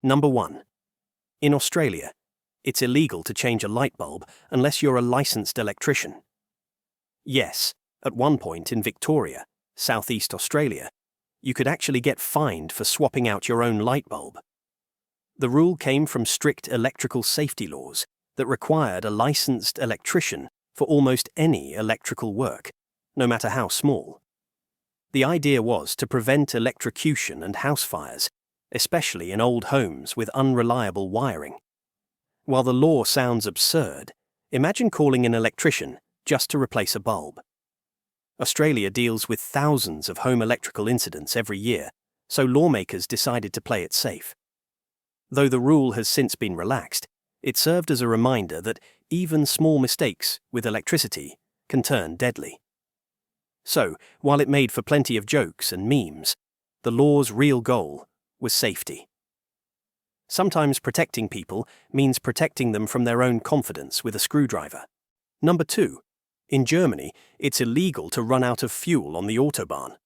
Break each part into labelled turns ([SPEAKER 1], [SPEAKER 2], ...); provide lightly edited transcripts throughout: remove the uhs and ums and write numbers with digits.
[SPEAKER 1] Number 1. In Australia, it's illegal to change a light bulb unless you're a licensed electrician. Yes, at one point in Victoria, Southeast Australia, you could actually get fined for swapping out your own light bulb. The rule came from strict electrical safety laws that required a licensed electrician for almost any electrical work, no matter how small. The idea was to prevent electrocution and house fires, especially in old homes with unreliable wiring. While the law sounds absurd, imagine calling an electrician just to replace a bulb. Australia deals with thousands of home electrical incidents every year, so lawmakers decided to play it safe. Though the rule has since been relaxed, it served as a reminder that even small mistakes with electricity can turn deadly. So, while it made for plenty of jokes and memes, the law's real goal was safety. Sometimes protecting people means protecting them from their own confidence with a screwdriver. Number 2. In Germany, it's illegal to run out of fuel on the autobahn.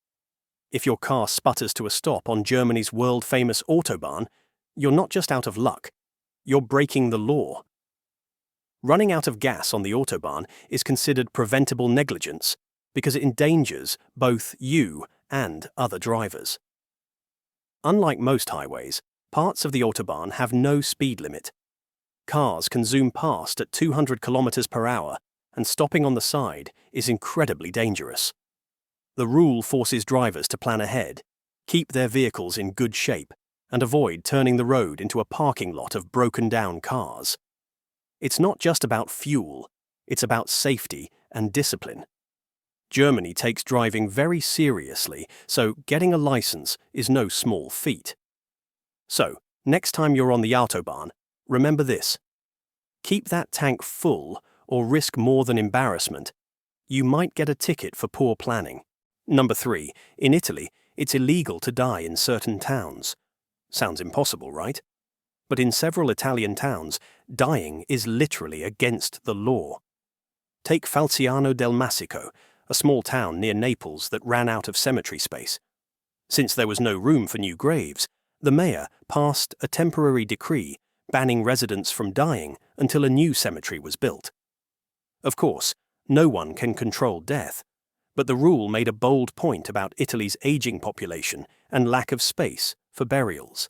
[SPEAKER 1] If your car sputters to a stop on Germany's world-famous autobahn, you're not just out of luck, you're breaking the law. Running out of gas on the autobahn is considered preventable negligence because it endangers both you and other drivers. Unlike most highways, parts of the autobahn have no speed limit. Cars can zoom past at 200 kilometers per hour, and stopping on the side is incredibly dangerous. The rule forces drivers to plan ahead, keep their vehicles in good shape, and avoid turning the road into a parking lot of broken-down cars. It's not just about fuel, it's about safety and discipline. Germany takes driving very seriously, so getting a license is no small feat. So, next time you're on the autobahn, remember this. Keep that tank full or risk more than embarrassment. You might get a ticket for poor planning. Number 3. In Italy, it's illegal to die in certain towns. Sounds impossible, right? But in several Italian towns, dying is literally against the law. Take Falciano del Masico, a small town near Naples that ran out of cemetery space. Since there was no room for new graves, the mayor passed a temporary decree banning residents from dying until a new cemetery was built. Of course, no one can control death, but the rule made a bold point about Italy's aging population and lack of space for burials.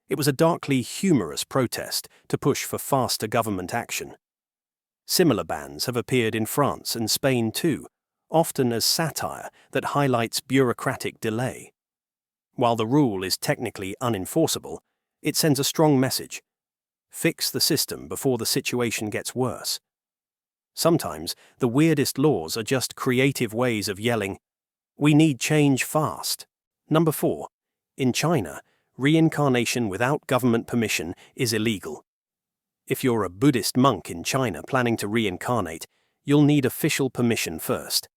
[SPEAKER 1] It was a darkly humorous protest to push for faster government action. Similar bans have appeared in France and Spain too, often as satire that highlights bureaucratic delay. While the rule is technically unenforceable, it sends a strong message. Fix the system before the situation gets worse. Sometimes the weirdest laws are just creative ways of yelling, "We need change fast." Number 4. In China, reincarnation without government permission is illegal. If you're a Buddhist monk in China planning to reincarnate, you'll need official permission first.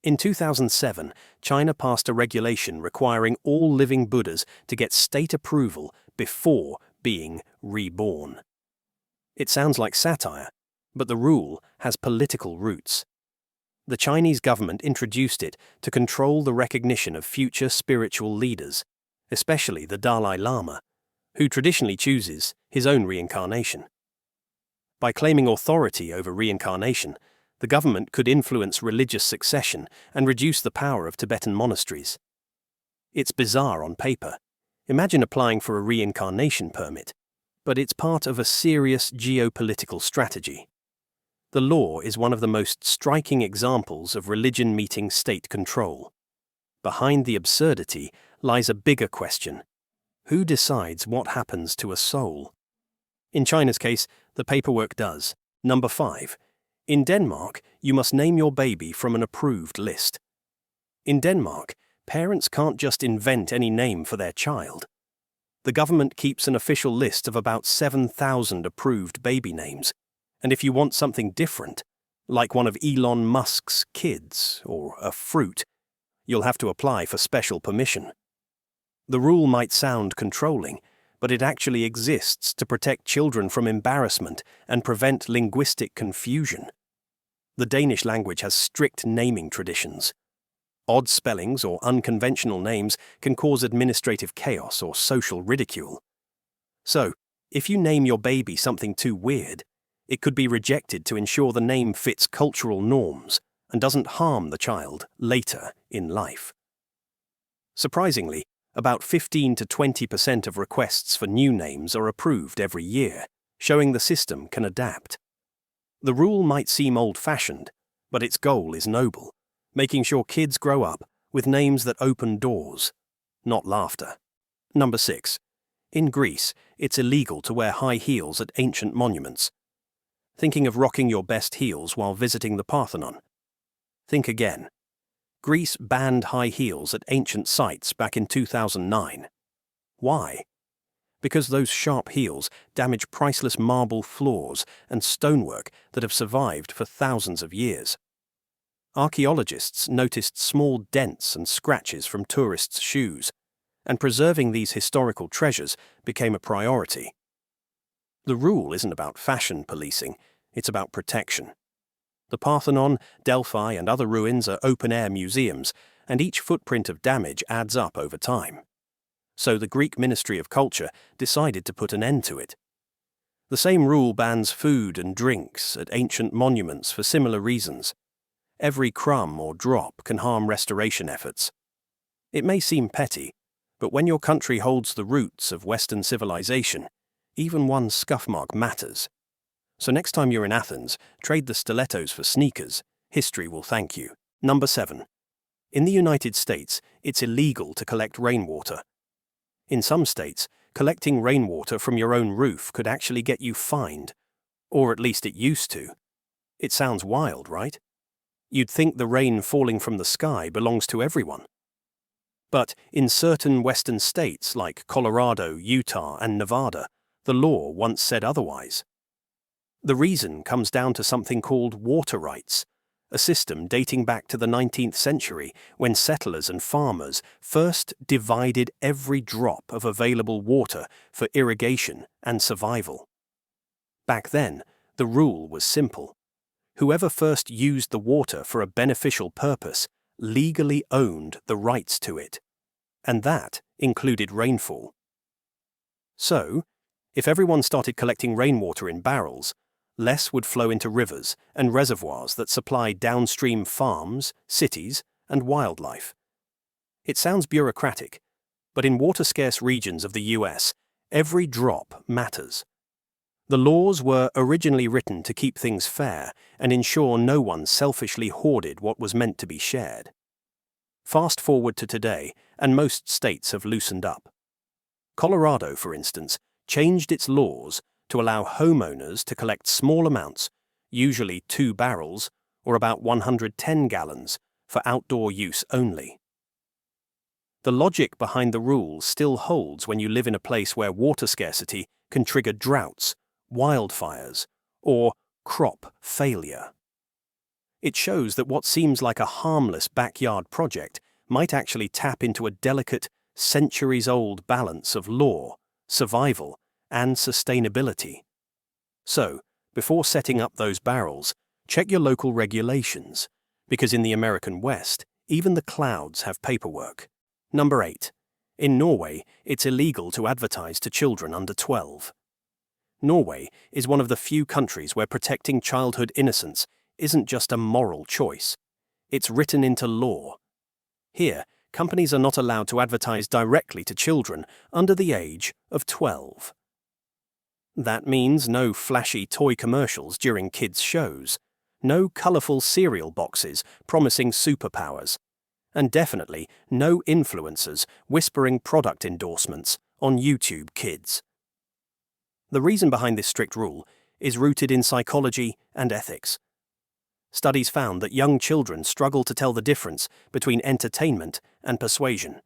[SPEAKER 1] In 2007, China passed a regulation requiring all living Buddhas to get state approval before being reborn. It sounds like satire, but the rule has political roots. The Chinese government introduced it to control the recognition of future spiritual leaders, especially the Dalai Lama, who traditionally chooses his own reincarnation. By claiming authority over reincarnation, the government could influence religious succession and reduce the power of Tibetan monasteries. It's bizarre on paper. Imagine applying for a reincarnation permit, but it's part of a serious geopolitical strategy. The law is one of the most striking examples of religion meeting state control. Behind the absurdity lies a bigger question. Who decides what happens to a soul? In China's case, the paperwork does. Number 5. In Denmark, you must name your baby from an approved list. In Denmark, parents can't just invent any name for their child. The government keeps an official list of about 7,000 approved baby names, and if you want something different, like one of Elon Musk's kids or a fruit, you'll have to apply for special permission. The rule might sound controlling, but it actually exists to protect children from embarrassment and prevent linguistic confusion. The Danish language has strict naming traditions. Odd spellings or unconventional names can cause administrative chaos or social ridicule. So, if you name your baby something too weird, it could be rejected to ensure the name fits cultural norms and doesn't harm the child later in life. Surprisingly, about 15 to 20% of requests for new names are approved every year, showing the system can adapt. The rule might seem old-fashioned, but its goal is noble, making sure kids grow up with names that open doors, not laughter. Number 6. In Greece, it's illegal to wear high heels at ancient monuments. Thinking of rocking your best heels while visiting the Parthenon? Think again. Greece banned high heels at ancient sites back in 2009. Why? Because those sharp heels damage priceless marble floors and stonework that have survived for thousands of years. Archaeologists noticed small dents and scratches from tourists' shoes, and preserving these historical treasures became a priority. The rule isn't about fashion policing, it's about protection. The Parthenon, Delphi, and other ruins are open-air museums, and each footprint of damage adds up over time. So the Greek Ministry of Culture decided to put an end to it. The same rule bans food and drinks at ancient monuments for similar reasons. Every crumb or drop can harm restoration efforts. It may seem petty, but when your country holds the roots of Western civilization, even one scuff mark matters. So next time you're in Athens, trade the stilettos for sneakers. History will thank you. Number 7. In the United States, it's illegal to collect rainwater. In some states, collecting rainwater from your own roof could actually get you fined, or at least it used to. It sounds wild, right? You'd think the rain falling from the sky belongs to everyone. But in certain western states like Colorado, Utah, and Nevada, the law once said otherwise. The reason comes down to something called water rights, a system dating back to the 19th century when settlers and farmers first divided every drop of available water for irrigation and survival. Back then, the rule was simple. Whoever first used the water for a beneficial purpose legally owned the rights to it, and that included rainfall. So, if everyone started collecting rainwater in barrels, less would flow into rivers and reservoirs that supply downstream farms, cities, and wildlife. It sounds bureaucratic, but in water-scarce regions of the US, every drop matters. The laws were originally written to keep things fair and ensure no one selfishly hoarded what was meant to be shared. Fast forward to today, and most states have loosened up. Colorado, for instance, changed its laws to allow homeowners to collect small amounts, usually 2 barrels, or about 110 gallons, for outdoor use only. The logic behind the rule still holds when you live in a place where water scarcity can trigger droughts, wildfires, or crop failure. It shows that what seems like a harmless backyard project might actually tap into a delicate, centuries-old balance of law, survival, and sustainability. So, before setting up those barrels, check your local regulations, because in the American West, even the clouds have paperwork. Number 8. In Norway, it's illegal to advertise to children under 12. Norway is one of the few countries where protecting childhood innocence isn't just a moral choice. It's written into law. Here, companies are not allowed to advertise directly to children under the age of 12. That means no flashy toy commercials during kids' shows, no colourful cereal boxes promising superpowers, and definitely no influencers whispering product endorsements on YouTube Kids. The reason behind this strict rule is rooted in psychology and ethics. Studies found that young children struggle to tell the difference between entertainment and persuasion.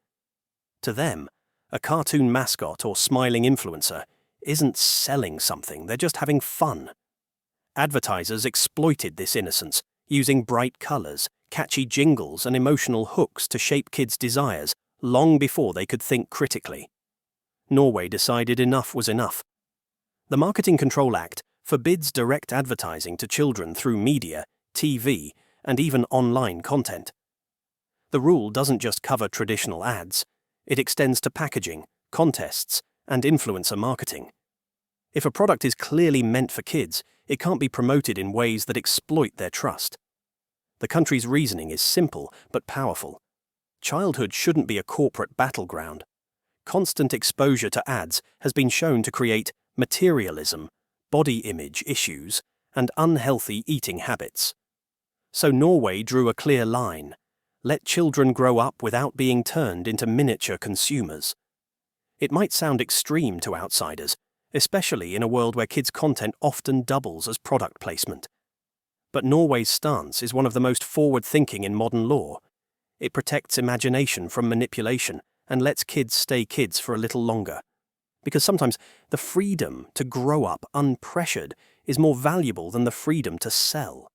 [SPEAKER 1] To them, a cartoon mascot or smiling influencer isn't selling something, they're just having fun. Advertisers exploited this innocence, using bright colours, catchy jingles, and emotional hooks to shape kids' desires long before they could think critically. Norway decided enough was enough. The Marketing Control Act forbids direct advertising to children through media, TV, and even online content. The rule doesn't just cover traditional ads, it extends to packaging, contests, and influencer marketing. If a product is clearly meant for kids, it can't be promoted in ways that exploit their trust. The country's reasoning is simple but powerful. Childhood shouldn't be a corporate battleground. Constant exposure to ads has been shown to create materialism, body image issues, and unhealthy eating habits. So Norway drew a clear line. Let children grow up without being turned into miniature consumers. It might sound extreme to outsiders, especially in a world where kids' content often doubles as product placement. But Norway's stance is one of the most forward-thinking in modern law. It protects imagination from manipulation and lets kids stay kids for a little longer. Because sometimes the freedom to grow up unpressured is more valuable than the freedom to sell.